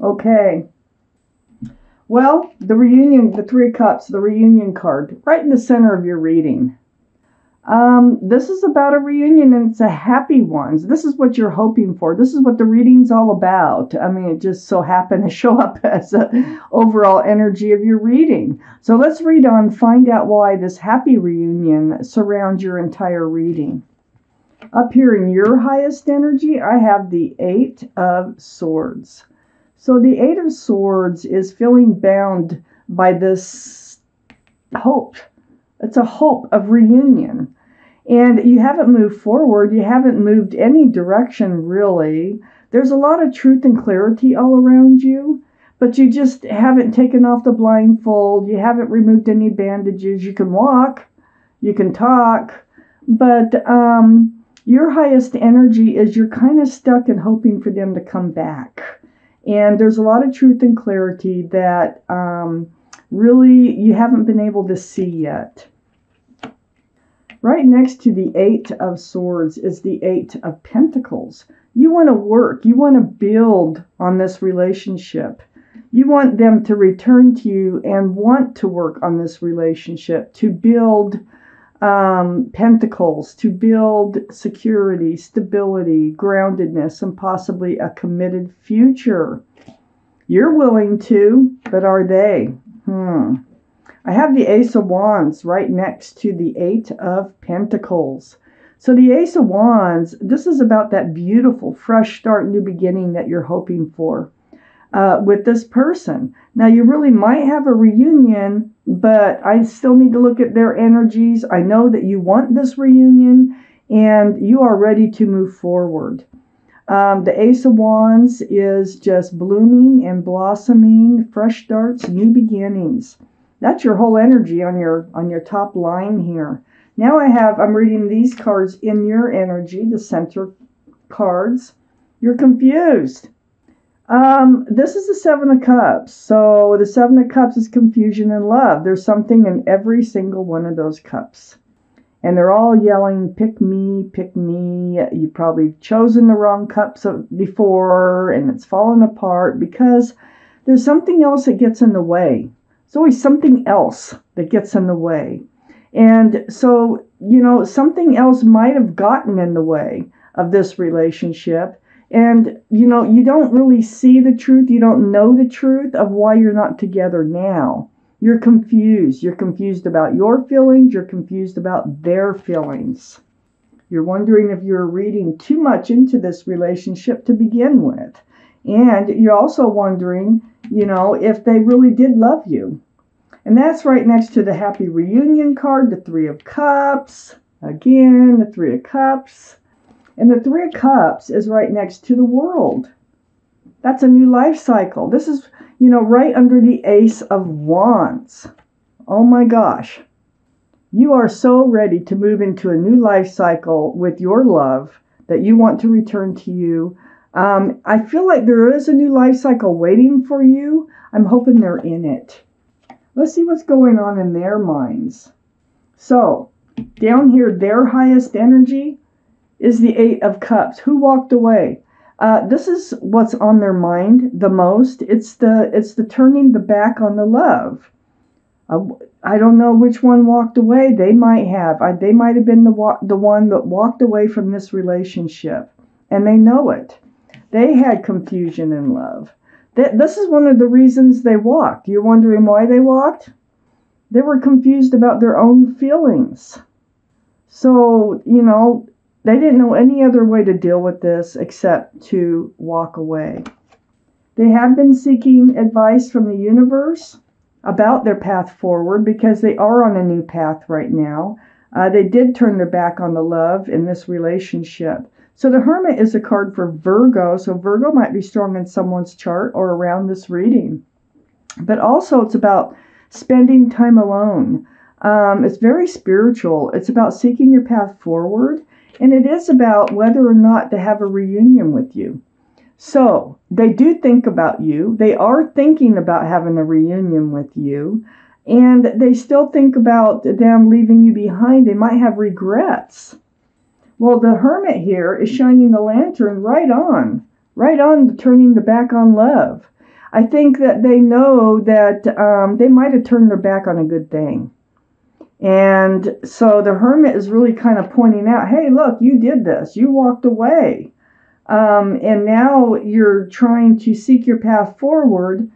Okay. Well, the reunion, the Three of Cups, the reunion card, right in the center of your reading. This is about a reunion and it's a happy one. This is what you're hoping for. This is what the reading's all about. I mean, it just so happened to show up as the overall energy of your reading. So let's read on, find out why this happy reunion surrounds your entire reading. Up here in your highest energy, I have the Eight of Swords. So the Eight of Swords is feeling bound by this hope. It's a hope of reunion. And you haven't moved forward. You haven't moved any direction, really. There's a lot of truth and clarity all around you, but you just haven't taken off the blindfold. You haven't removed any bandages. You can walk. You can talk. But your highest energy is you're kind of stuck and hoping for them to come back. And there's a lot of truth and clarity that really you haven't been able to see yet. Right next to the Eight of Swords is the Eight of Pentacles. You want to work. You want to build on this relationship. You want them to return to you and want to work on this relationship, to build pentacles, to build security, stability, groundedness, and possibly a committed future. You're willing to, but are they? I have the Ace of Wands right next to the Eight of Pentacles. So the Ace of Wands, this is about that beautiful, fresh start, new beginning that you're hoping for with this person. Now, you really might have a reunion, but I still need to look at their energies. I know that you want this reunion and you are ready to move forward. The Ace of Wands is just blooming and blossoming, fresh starts, new beginnings. That's your whole energy on your top line here. Now I'm reading these cards in your energy, the center cards. You're confused. This is the Seven of Cups. So the Seven of Cups is confusion and love. There's something in every single one of those cups. And they're all yelling, pick me, pick me. You've probably chosen the wrong cups before and it's fallen apart because there's something else that gets in the way. There's always something else that gets in the way. And so, something else might have gotten in the way of this relationship. And, you don't really see the truth. You don't know the truth of why you're not together now. You're confused. You're confused about your feelings. You're confused about their feelings. You're wondering if you're reading too much into this relationship to begin with. And you're also wondering, if they really did love you. And that's right next to the Happy Reunion card, the Three of Cups. Again, the Three of Cups. And the Three of Cups is right next to the World. That's a new life cycle. This is, right under the Ace of Wands. Oh my gosh. You are so ready to move into a new life cycle with your love that you want to return to you. I feel like there is a new life cycle waiting for you. I'm hoping they're in it. Let's see what's going on in their minds. So, down here, their highest energy is the Eight of Cups. Who walked away? This is what's on their mind the most. It's the turning the back on the love. I don't know which one walked away. They might have. They might have been the one that walked away from this relationship, and they know it. They had confusion in love. This is one of the reasons they walked. You're wondering why they walked? They were confused about their own feelings. So, they didn't know any other way to deal with this except to walk away. They have been seeking advice from the universe about their path forward because they are on a new path right now. They did turn their back on the love in this relationship. So the Hermit is a card for Virgo. So Virgo might be strong in someone's chart or around this reading. But also it's about spending time alone. It's very spiritual. It's about seeking your path forward. And it is about whether or not to have a reunion with you. So they do think about you. They are thinking about having a reunion with you. And they still think about them leaving you behind. They might have regrets. Well, the Hermit here is shining the lantern right on the turning the back on love. I think that they know that they might have turned their back on a good thing. And so the Hermit is really kind of pointing out, hey, look, you did this. You walked away. And now you're trying to seek your path forward.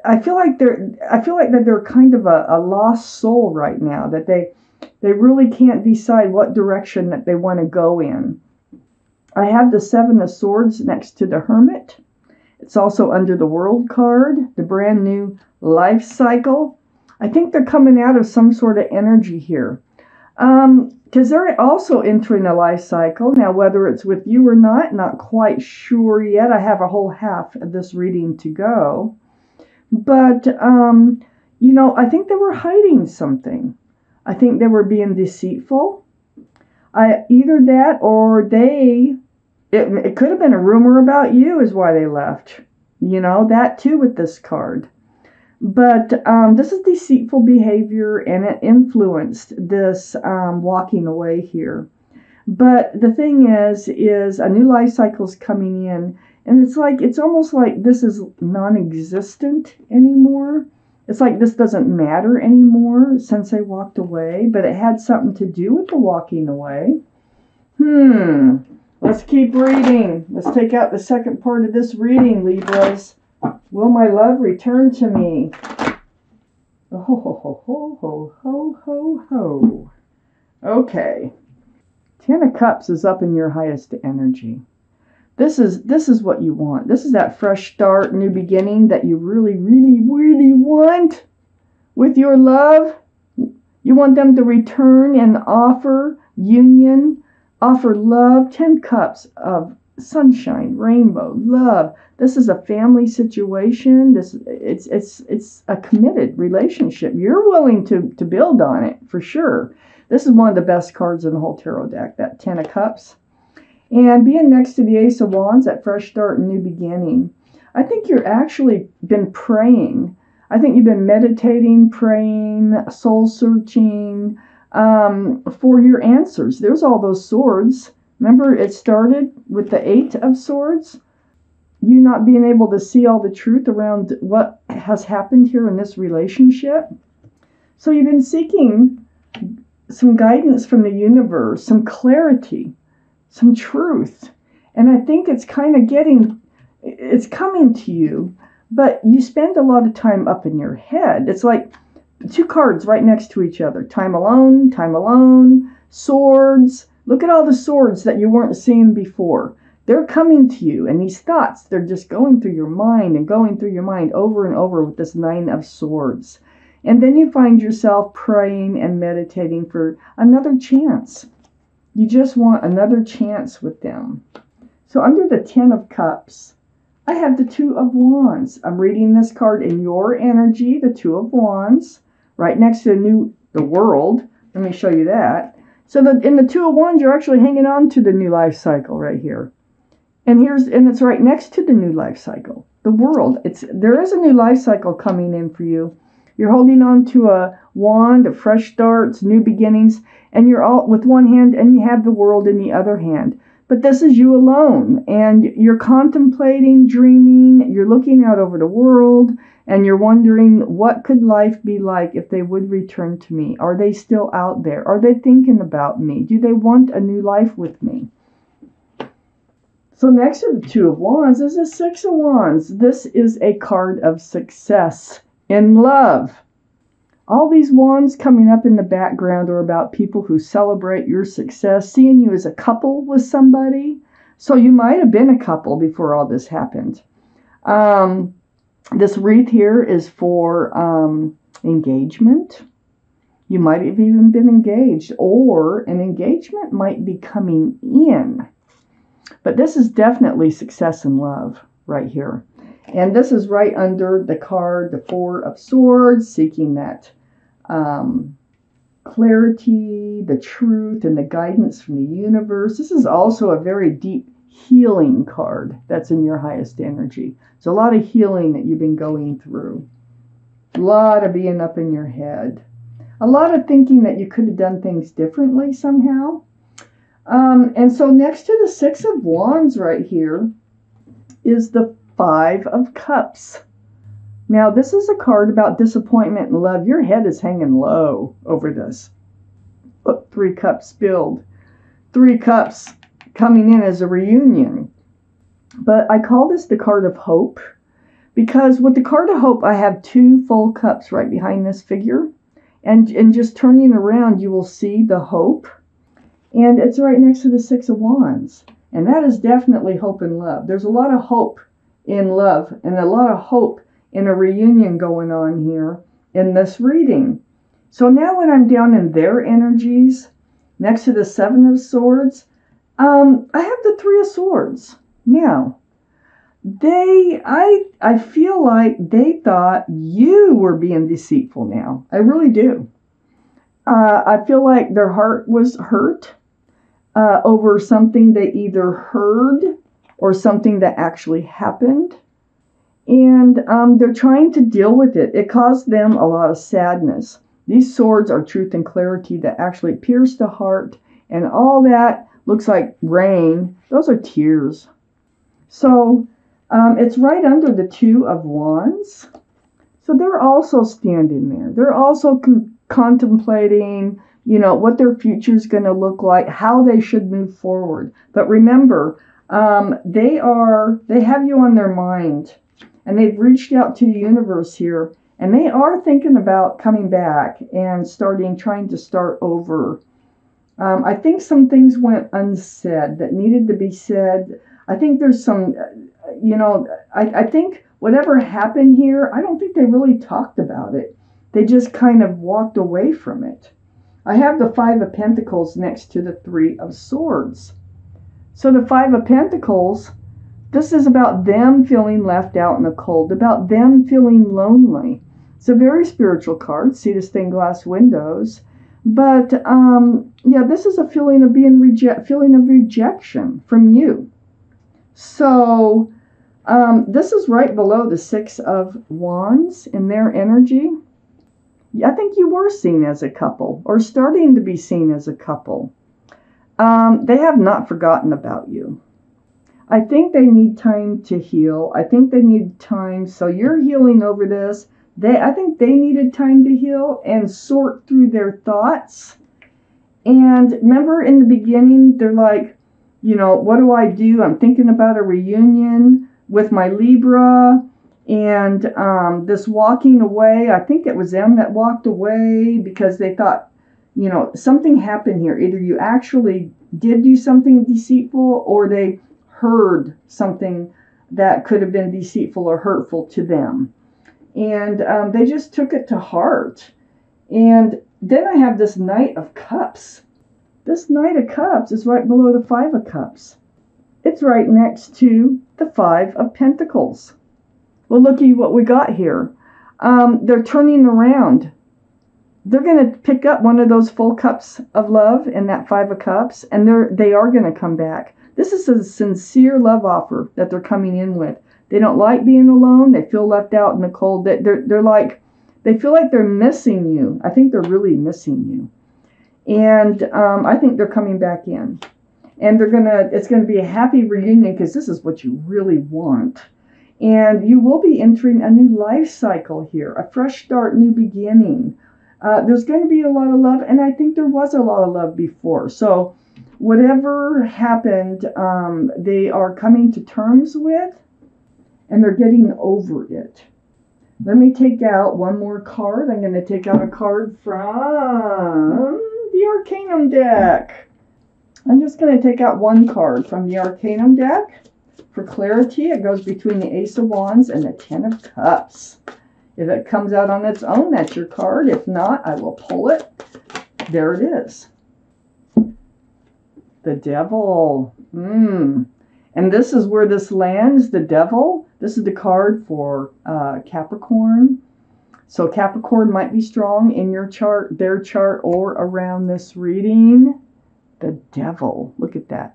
I feel like that they're kind of a lost soul right now, that they really can't decide what direction that they want to go in. I have the Seven of Swords next to the Hermit. It's also under the World card, the brand new life cycle. I think they're coming out of some sort of energy here. Because they're also entering a life cycle. Now, whether it's with you or not quite sure yet. I have a whole half of this reading to go. But, I think they were hiding something. I think they were being deceitful. Either that or it could have been a rumor about you is why they left. That too with this card. But this is deceitful behavior, and it influenced this walking away here. But the thing is a new life cycle is coming in, and it's almost like this is non-existent anymore. It's like this doesn't matter anymore since they walked away, but it had something to do with the walking away. Let's keep reading. Let's take out the second part of this reading, Libras. Will my love return to me? Oh, ho, ho, ho, ho, ho, ho, ho. Okay. Ten of Cups is up in your highest energy. This is what you want. This is that fresh start, new beginning that you really, really, really want with your love. You want them to return and offer union, offer love. 10 Cups of sunshine, rainbow, love. This is a family situation. It's a committed relationship. You're willing to build on it for sure. This is one of the best cards in the whole tarot deck, that 10 of Cups. And being next to the Ace of Wands, that fresh start and new beginning. I think you're actually been praying. I think you've been meditating, praying, soul searching for your answers. There's all those swords. Remember, it started with the Eight of Swords. You not being able to see all the truth around what has happened here in this relationship. So you've been seeking some guidance from the universe, some clarity, some truth. And I think it's kind of it's coming to you, but you spend a lot of time up in your head. It's like two cards right next to each other. Time alone, swords. Look at all the swords that you weren't seeing before. They're coming to you, and these thoughts, they're just going through your mind over and over with this Nine of Swords. And then you find yourself praying and meditating for another chance. You just want another chance with them. So under the 10 of Cups, I have the Two of Wands. I'm reading this card in your energy, the Two of Wands, right next to the World. Let me show you that. So in the Two of Wands, you're actually hanging on to the new life cycle right here. And it's right next to the new life cycle, the World. There is a new life cycle coming in for you. You're holding on to a wand of fresh starts, new beginnings, and you're all with one hand, and you have the World in the other hand. But this is you alone, and you're contemplating, dreaming, you're looking out over the world, and you're wondering, what could life be like if they would return to me? Are they still out there? Are they thinking about me? Do they want a new life with me? So next to the Two of Wands is the Six of Wands. This is a card of success in love. All these wands coming up in the background are about people who celebrate your success, seeing you as a couple with somebody. So you might have been a couple before all this happened. This wreath here is for engagement. You might have even been engaged, or an engagement might be coming in. But this is definitely success in love right here. And this is right under the card, the Four of Swords, seeking that clarity, the truth, and the guidance from the universe. This is also a very deep healing card that's in your highest energy. There's a lot of healing that you've been going through. A lot of being up in your head. A lot of thinking that you could have done things differently somehow. And so next to the Six of Wands right here is the Five of Cups. Now, this is a card about disappointment and love. Your head is hanging low over this. Look, 3 cups spilled. 3 cups coming in as a reunion. But I call this the card of hope because with the card of hope, I have 2 full cups right behind this figure. And just turning around, you will see the hope. And it's right next to the 6 of Wands. And that is definitely hope and love. There's a lot of hope in love and a lot of hope in a reunion going on here in this reading. So now when I'm down in their energies, next to the 7 of Swords, I have the 3 of Swords. Now, I feel like they thought you were being deceitful now. I really do. I feel like their heart was hurt over something they either heard or something that actually happened. And they're trying to deal with it. It caused them a lot of sadness. These swords are truth and clarity that actually pierce the heart. And all that looks like rain. Those are tears. So it's right under the 2 of Wands. So they're also standing there. They're also contemplating, what their future is going to look like, how they should move forward. But remember, they have you on their mind. And they've reached out to the universe here. And they are thinking about coming back and trying to start over. I think some things went unsaid that needed to be said. I think there's some, I think whatever happened here, I don't think they really talked about it. They just kind of walked away from it. I have the 5 of Pentacles next to the 3 of Swords. So the 5 of Pentacles, this is about them feeling left out in the cold, about them feeling lonely. It's a very spiritual card, see the stained glass windows. But, this is a feeling of feeling of rejection from you. So, this is right below the 6 of Wands in their energy. I think you were seen as a couple, or starting to be seen as a couple. They have not forgotten about you. I think they need time to heal. I think they need time. So you're healing over this. I think they needed time to heal and sort through their thoughts. And remember in the beginning, they're like, what do I do? I'm thinking about a reunion with my Libra and this walking away. I think it was them that walked away because they thought, something happened here. Either you actually did do something deceitful or they heard something that could have been deceitful or hurtful to them. And they just took it to heart. And then I have this Knight of Cups. This Knight of Cups is right below the 5 of Cups. It's right next to the 5 of Pentacles. Well, looky what we got here. They're turning around. They're going to pick up one of those full cups of love in that 5 of Cups, and they are going to come back. This is a sincere love offer that they're coming in with. They don't like being alone. They feel left out in the cold. They feel like they're missing you. I think they're really missing you. And I think they're coming back in. And it's going to be a happy reunion because this is what you really want. And you will be entering a new life cycle here, a fresh start, new beginning. There's going to be a lot of love, and I think there was a lot of love before. So whatever happened, they are coming to terms with, and they're getting over it. Let me take out one more card. I'm going to take out a card from the Arcanum deck. I'm just going to take out one card from the Arcanum deck. For clarity, it goes between the Ace of Wands and the 10 of Cups. If it comes out on its own, that's your card. If not, I will pull it. There it is. The Devil. And this is where this lands, the Devil. This is the card for Capricorn. So Capricorn might be strong in your chart, their chart, or around this reading. The Devil. Look at that.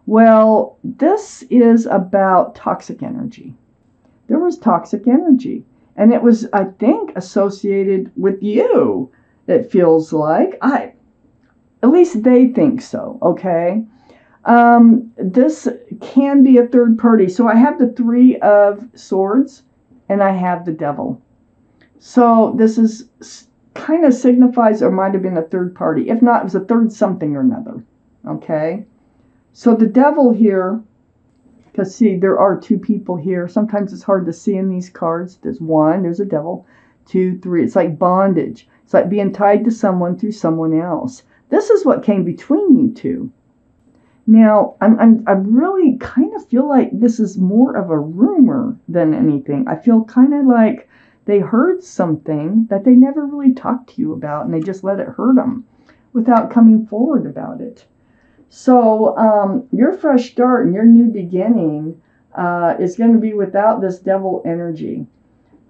Well, this is about toxic energy. There was toxic energy. And it was, I think, associated with you. It feels like. At least they think so, okay? This can be a third party. So I have the Three of Swords and I have the Devil. So this is kind of signifies or might have been a third party. If not, it was a third something or another. Okay. So the Devil here, because see, there are two people here. Sometimes it's hard to see in these cards. There's one, there's a devil. 2, 3. It's like bondage. It's like being tied to someone through someone else. This is what came between you two. Now, I really kind of feel like this is more of a rumor than anything. I feel kind of like they heard something that they never really talked to you about, and they just let it hurt them without coming forward about it. So your fresh start and your new beginning is going to be without this devil energy.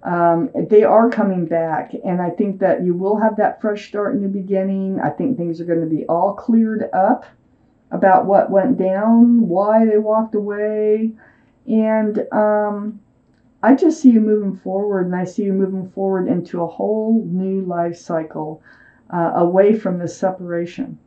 They are coming back, and I think that you will have that fresh start and new beginning. I think things are going to be all cleared up about what went down, why they walked away, and I just see you moving forward, and I see you moving forward into a whole new life cycle away from this separation.